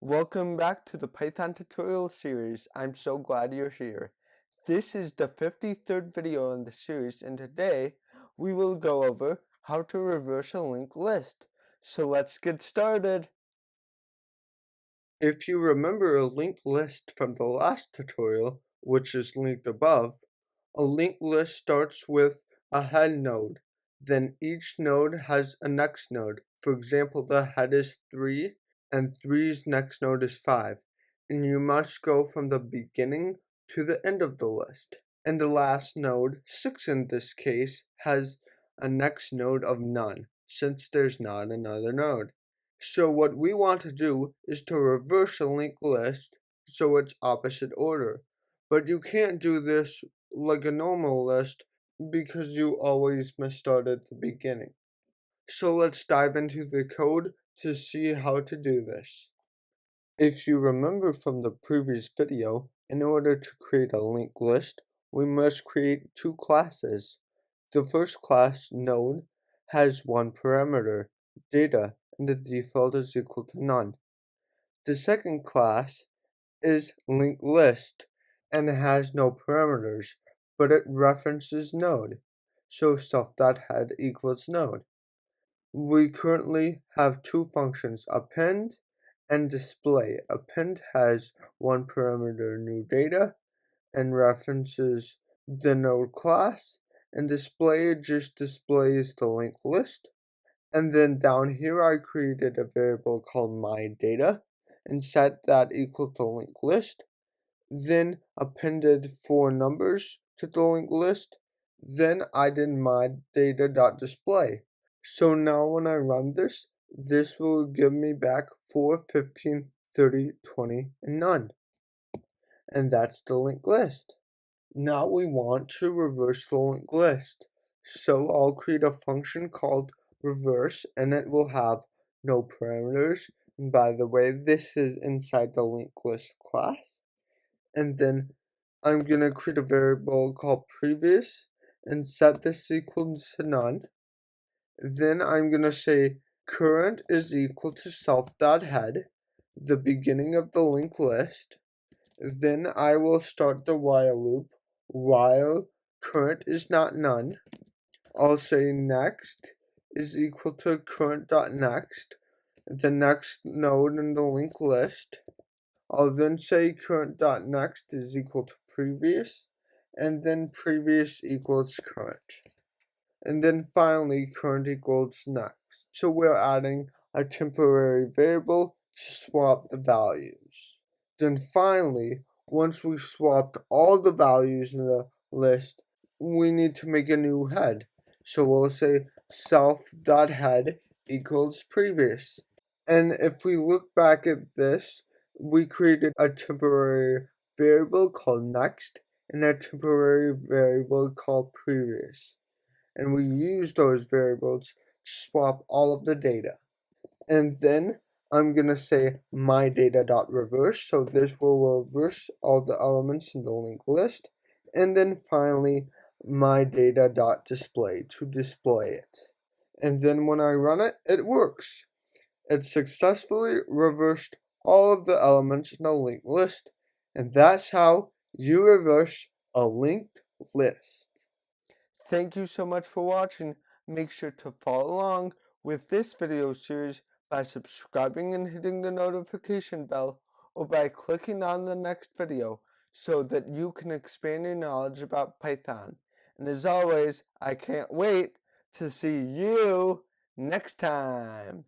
Welcome back to the Python tutorial series. I'm so glad you're here. This is the 53rd video in the series, and today we will go over how to reverse a linked list. So let's get started. If you remember a linked list from the last tutorial, which is linked above, a linked list starts with a head node. Then each node has a next node. For example, the head is 3 and 3's next node is 5. And you must go from the beginning to the end of the list. And the last node, 6 in this case, has a next node of none, since there's not another node. So what we want to do is to reverse a linked list so it's opposite order. But you can't do this like a normal list because you always must start at the beginning. So let's dive into the code to see how to do this. If you remember from the previous video, in order to create a linked list, we must create two classes. The first class, node, has one parameter, data, and the default is equal to none. The second class is linked list and has no parameters, but it references node, so self.head equals node. We currently have two functions, append and display. Append has one parameter, new data, and references the node class, and display just displays the linked list. And then down here I created a variable called myData and set that equal to linked list, then appended 4 numbers to the linked list, then I did myData.display. So now when I run this, this will give me back 4, 15, 30, 20, and none. And that's the linked list. Now we want to reverse the linked list. So I'll create a function called reverse, and it will have no parameters. And by the way, this is inside the linked list class. And then I'm going to create a variable called previous and set this equal to none. Then I'm going to say current is equal to self.head, the beginning of the linked list. Then I will start the while loop while current is not none. I'll say next is equal to current.next, the next node in the linked list. I'll then say current.next is equal to previous, and then previous equals current. And then finally current equals next. So we're adding a temporary variable to swap the values. Then finally, once we've swapped all the values in the list, we need to make a new head. So we'll say self.head equals previous. And if we look back at this, we created a temporary variable called next and a temporary variable called previous. And we use those variables to swap all of the data. And then I'm going to say myData.reverse, so this will reverse all the elements in the linked list. And then finally, myData.display to display it. And then when I run it, it works. It successfully reversed all of the elements in a linked list, and that's how you reverse a linked list. Thank you so much for watching. Make sure to follow along with this video series by subscribing and hitting the notification bell, or by clicking on the next video so that you can expand your knowledge about Python. And as always, I can't wait to see you next time.